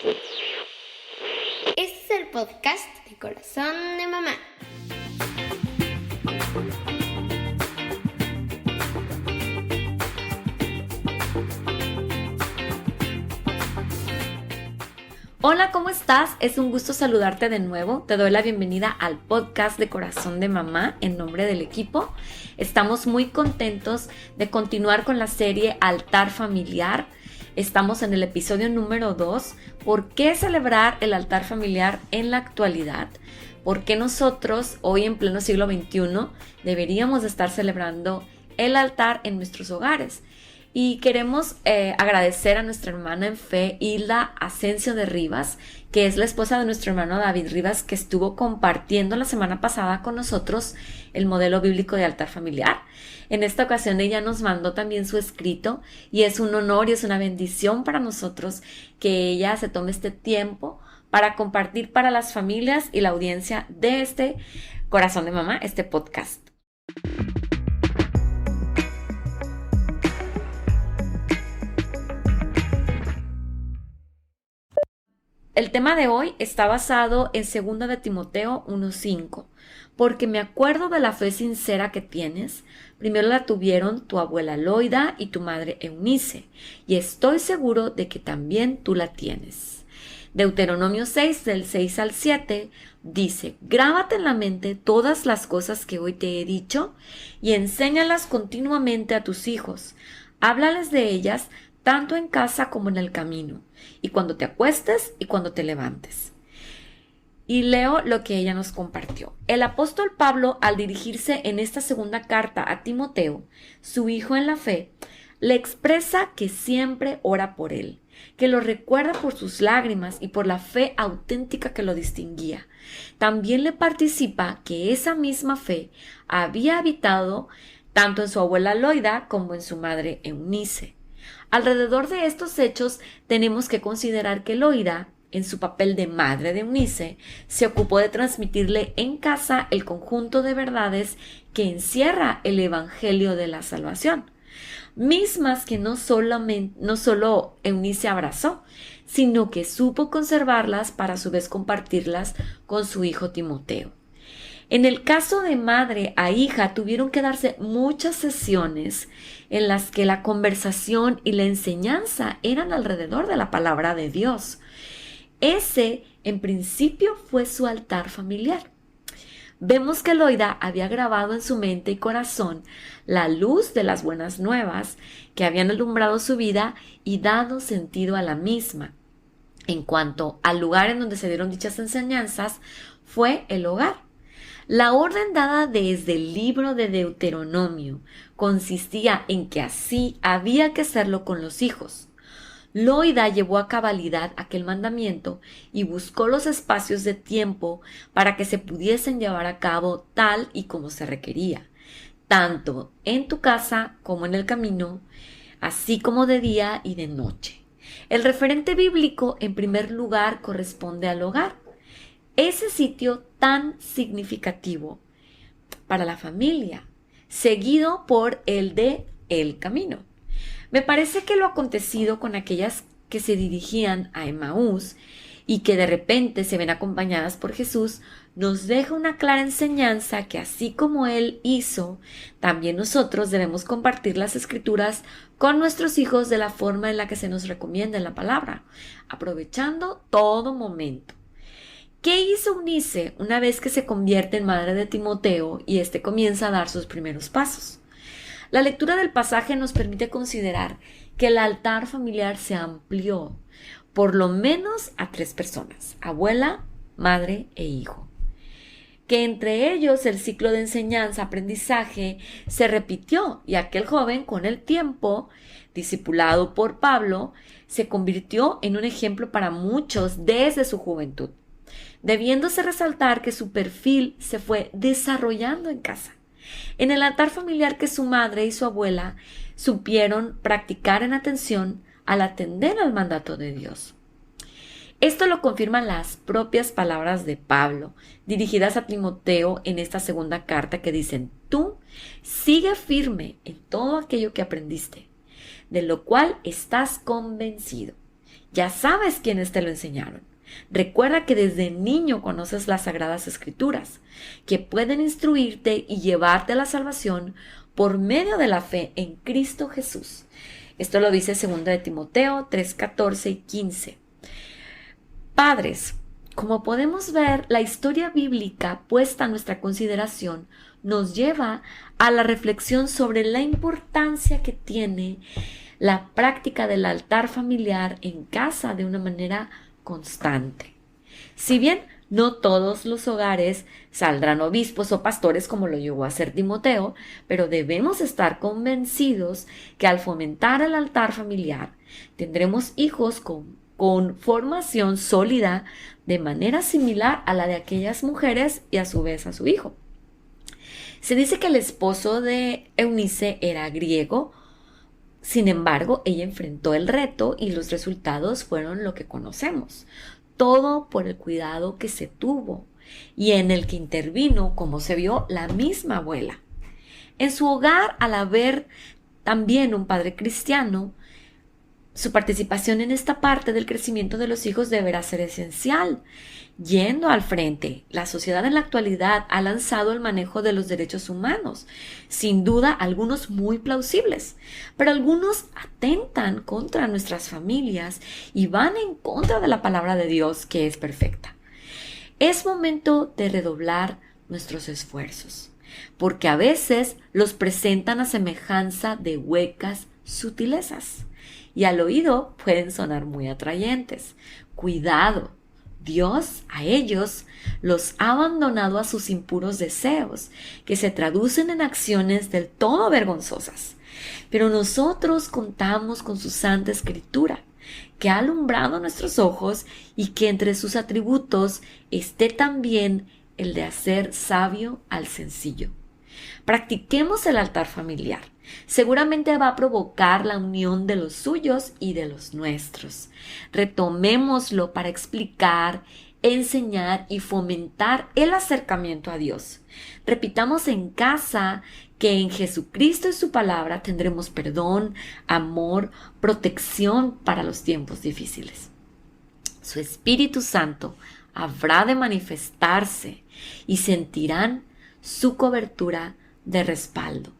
Este es el podcast de Corazón de Mamá. Hola, ¿cómo estás? Es un gusto saludarte de nuevo. Te doy la bienvenida al podcast de Corazón de Mamá en nombre del equipo. Estamos muy contentos de continuar con la serie Altar Familiar. Estamos en el episodio número 2. ¿Por qué celebrar el altar familiar en la actualidad? ¿Por qué nosotros, hoy en pleno siglo XXI, deberíamos estar celebrando el altar en nuestros hogares? Y queremos agradecer a nuestra hermana en fe, Hilda Asensio de Rivas, que es la esposa de nuestro hermano David Rivas, que estuvo compartiendo la semana pasada con nosotros el modelo bíblico de altar familiar. En esta ocasión ella nos mandó también su escrito y es un honor y es una bendición para nosotros que ella se tome este tiempo para compartir para las familias y la audiencia de este Corazón de Mamá, este podcast. El tema de hoy está basado en 2 de Timoteo 1:5, porque me acuerdo de la fe sincera que tienes. Primero la tuvieron tu abuela Loida y tu madre Eunice, y estoy seguro de que también tú la tienes. Deuteronomio 6, del 6 al 7, dice: grábate en la mente todas las cosas que hoy te he dicho y enséñalas continuamente a tus hijos. Háblales de ellas tanto en casa como en el camino, y cuando te acuestes y cuando te levantes. Y leo lo que ella nos compartió. El apóstol Pablo, al dirigirse en esta segunda carta a Timoteo, su hijo en la fe, le expresa que siempre ora por él, que lo recuerda por sus lágrimas y por la fe auténtica que lo distinguía. También le participa que esa misma fe había habitado tanto en su abuela Loida como en su madre Eunice. Alrededor de estos hechos tenemos que considerar que Loida, en su papel de madre de Eunice, se ocupó de transmitirle en casa el conjunto de verdades que encierra el Evangelio de la Salvación, mismas que no solo Eunice abrazó, sino que supo conservarlas para a su vez compartirlas con su hijo Timoteo. En el caso de madre a hija tuvieron que darse muchas sesiones en las que la conversación y la enseñanza eran alrededor de la palabra de Dios. Ese, en principio, fue su altar familiar. Vemos que Loida había grabado en su mente y corazón la luz de las buenas nuevas que habían alumbrado su vida y dado sentido a la misma. En cuanto al lugar en donde se dieron dichas enseñanzas, fue el hogar. La orden dada desde el libro de Deuteronomio consistía en que así había que hacerlo con los hijos. Loida llevó a cabalidad aquel mandamiento y buscó los espacios de tiempo para que se pudiesen llevar a cabo tal y como se requería, tanto en tu casa como en el camino, así como de día y de noche. El referente bíblico, en primer lugar, corresponde al hogar. Ese sitio tan significativo para la familia, seguido por el de el camino. Me parece que lo acontecido con aquellas que se dirigían a Emaús y que de repente se ven acompañadas por Jesús, nos deja una clara enseñanza que así como Él hizo, también nosotros debemos compartir las Escrituras con nuestros hijos de la forma en la que se nos recomienda en la palabra, aprovechando todo momento. ¿Qué hizo Eunice una vez que se convierte en madre de Timoteo y éste comienza a dar sus primeros pasos? La lectura del pasaje nos permite considerar que el altar familiar se amplió por lo menos a 3 personas: abuela, madre e hijo. Que entre ellos el ciclo de enseñanza-aprendizaje se repitió y aquel joven con el tiempo, discipulado por Pablo, se convirtió en un ejemplo para muchos desde su juventud, debiéndose resaltar que su perfil se fue desarrollando en casa, en el altar familiar que su madre y su abuela supieron practicar en atención al atender al mandato de Dios. Esto lo confirman las propias palabras de Pablo, dirigidas a Timoteo en esta segunda carta, que dicen: tú sigue firme en todo aquello que aprendiste, de lo cual estás convencido, Ya sabes quiénes te lo enseñaron. Recuerda que desde niño conoces las Sagradas Escrituras, que pueden instruirte y llevarte a la salvación por medio de la fe en Cristo Jesús. Esto lo dice 2 de Timoteo 3, 14 y 15. Padres, como podemos ver, la historia bíblica puesta a nuestra consideración nos lleva a la reflexión sobre la importancia que tiene la práctica del altar familiar en casa de una manera constante. Si bien no todos los hogares saldrán obispos o pastores como lo llegó a ser Timoteo, pero debemos estar convencidos que al fomentar el altar familiar tendremos hijos con formación sólida de manera similar a la de aquellas mujeres y a su vez a su hijo. Se dice que el esposo de Eunice era griego. Sin embargo, ella enfrentó el reto y los resultados fueron lo que conocemos. Todo por el cuidado que se tuvo y en el que intervino, como se vio, la misma abuela. En su hogar, al haber también un padre cristiano, su participación en esta parte del crecimiento de los hijos deberá ser esencial. Yendo al frente, la sociedad en la actualidad ha lanzado el manejo de los derechos humanos, sin duda algunos muy plausibles, pero algunos atentan contra nuestras familias y van en contra de la palabra de Dios, que es perfecta. Es momento de redoblar nuestros esfuerzos, porque a veces los presentan a semejanza de huecas sutilezas y al oído pueden sonar muy atrayentes. Cuidado. Dios a ellos los ha abandonado a sus impuros deseos, que se traducen en acciones del todo vergonzosas. Pero nosotros contamos con su Santa Escritura, que ha alumbrado nuestros ojos y que entre sus atributos esté también el de hacer sabio al sencillo. Practiquemos el altar familiar. Seguramente va a provocar la unión de los suyos y de los nuestros. Retomémoslo para explicar, enseñar y fomentar el acercamiento a Dios. Repitamos en casa que en Jesucristo y su palabra tendremos perdón, amor, protección para los tiempos difíciles. Su Espíritu Santo habrá de manifestarse y sentirán su cobertura de respaldo.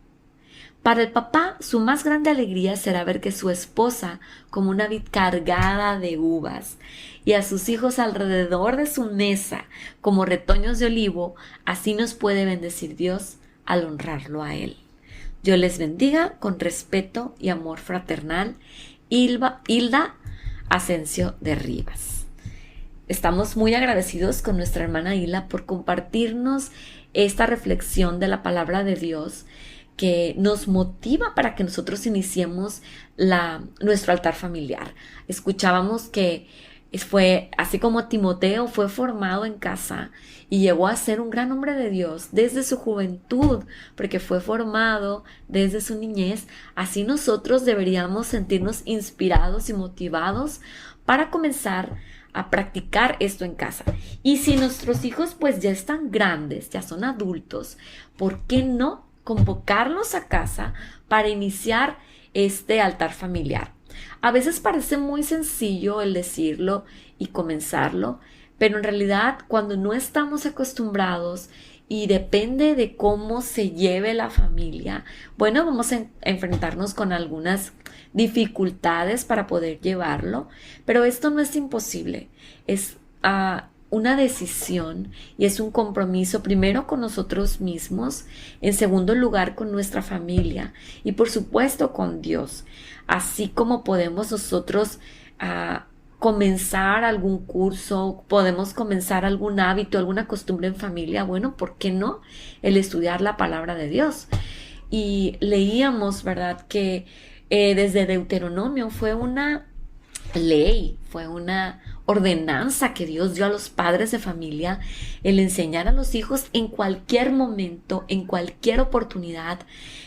Para el papá, su más grande alegría será ver que su esposa, como una vid cargada de uvas, y a sus hijos alrededor de su mesa, como retoños de olivo, así nos puede bendecir Dios al honrarlo a Él. Dios les bendiga con respeto y amor fraternal. Hilda Asensio de Rivas. Estamos muy agradecidos con nuestra hermana Hilda por compartirnos esta reflexión de la palabra de Dios, que nos motiva para que nosotros iniciemos nuestro altar familiar. Escuchábamos que fue así como Timoteo fue formado en casa y llegó a ser un gran hombre de Dios desde su juventud, porque fue formado desde su niñez. Así nosotros deberíamos sentirnos inspirados y motivados para comenzar a practicar esto en casa. Y si nuestros hijos pues ya están grandes, ya son adultos, ¿por qué no convocarlos a casa para iniciar este altar familiar? A veces parece muy sencillo el decirlo y comenzarlo, pero en realidad cuando no estamos acostumbrados y depende de cómo se lleve la familia, bueno, vamos a enfrentarnos con algunas dificultades para poder llevarlo, pero esto no es imposible, es una decisión y es un compromiso primero con nosotros mismos, en segundo lugar con nuestra familia y por supuesto con Dios. Así como podemos nosotros comenzar algún curso, podemos comenzar algún hábito, alguna costumbre en familia, bueno, ¿por qué no? El estudiar la palabra de Dios. Y leíamos, ¿verdad?, que desde Deuteronomio fue una ley, fue una ordenanza que Dios dio a los padres de familia, el enseñar a los hijos en cualquier momento, en cualquier oportunidad,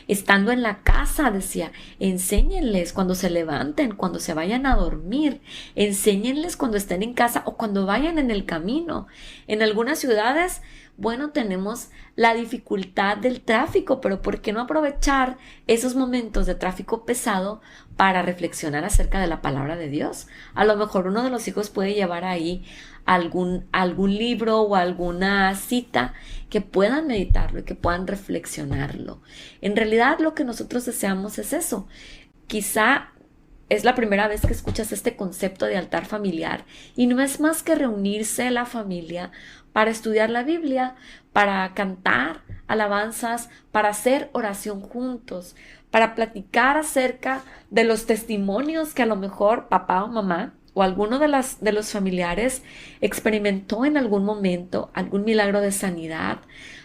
estando en la casa, decía, enséñenles cuando se levanten, cuando se vayan a dormir, enséñenles cuando estén en casa o cuando vayan en el camino. En algunas ciudades, Bueno, tenemos la dificultad del tráfico, pero ¿por qué no aprovechar esos momentos de tráfico pesado para reflexionar acerca de la palabra de Dios? A lo mejor uno de los hijos puede llevar ahí algún libro o alguna cita que puedan meditarlo y que puedan reflexionarlo. En realidad lo que nosotros deseamos es eso. Quizá es la primera vez que escuchas este concepto de altar familiar y no es más que reunirse la familia para estudiar la Biblia, para cantar alabanzas, para hacer oración juntos, para platicar acerca de los testimonios que a lo mejor papá o mamá o alguno de los familiares experimentó en algún momento, algún milagro de sanidad,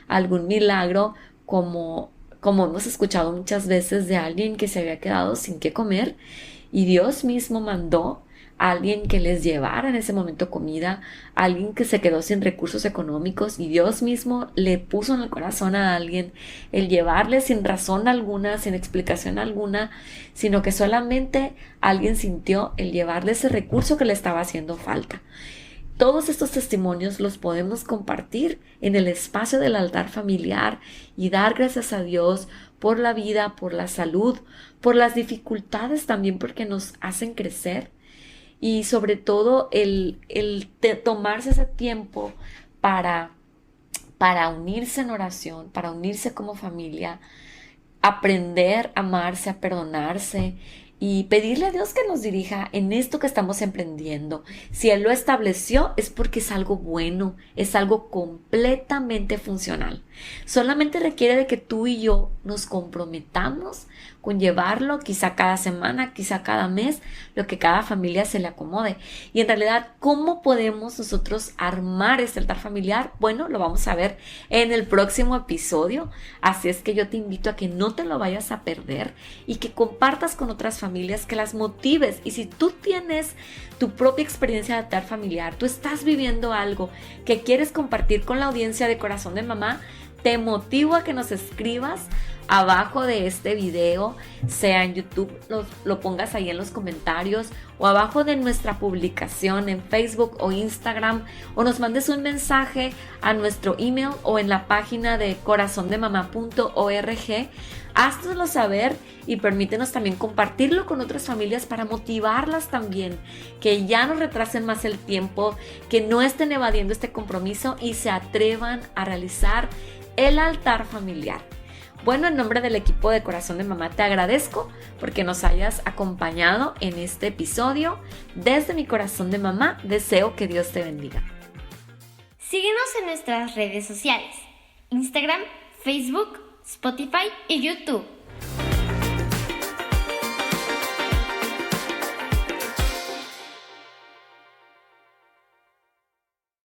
algún milagro como hemos escuchado muchas veces de alguien que se había quedado sin qué comer y Dios mismo mandó a alguien que les llevara en ese momento comida, a alguien que se quedó sin recursos económicos y Dios mismo le puso en el corazón a alguien el llevarle sin razón alguna, sin explicación alguna, sino que solamente alguien sintió el llevarle ese recurso que le estaba haciendo falta. Todos estos testimonios los podemos compartir en el espacio del altar familiar y dar gracias a Dios por la vida, por la salud, por las dificultades también porque nos hacen crecer y sobre todo el tomarse ese tiempo para unirse en oración, para unirse como familia, aprender a amarse, a perdonarse y pedirle a Dios que nos dirija en esto que estamos emprendiendo. Si Él lo estableció es porque es algo bueno, es algo completamente funcional. Solamente requiere de que tú y yo nos comprometamos con llevarlo quizá cada semana, quizá cada mes, lo que cada familia se le acomode. Y en realidad, ¿cómo podemos nosotros armar este altar familiar? Bueno, lo vamos a ver en el próximo episodio. Así es que yo te invito a que no te lo vayas a perder y que compartas con otras familias, que las motives. Y si tú tienes tu propia experiencia de altar familiar, tú estás viviendo algo que quieres compartir con la audiencia de Corazón de Mamá, te motivo a que nos escribas abajo de este video, sea en YouTube, lo pongas ahí en los comentarios o abajo de nuestra publicación en Facebook o Instagram o nos mandes un mensaje a nuestro email o en la página de corazondemamá.org. Háznoslo saber y permítenos también compartirlo con otras familias para motivarlas también, que ya no retrasen más el tiempo, que no estén evadiendo este compromiso y se atrevan a realizar el altar familiar. Bueno, en nombre del equipo de Corazón de Mamá te agradezco porque nos hayas acompañado en este episodio. Desde mi corazón de mamá deseo que Dios te bendiga. Síguenos en nuestras redes sociales: Instagram, Facebook, Spotify y YouTube.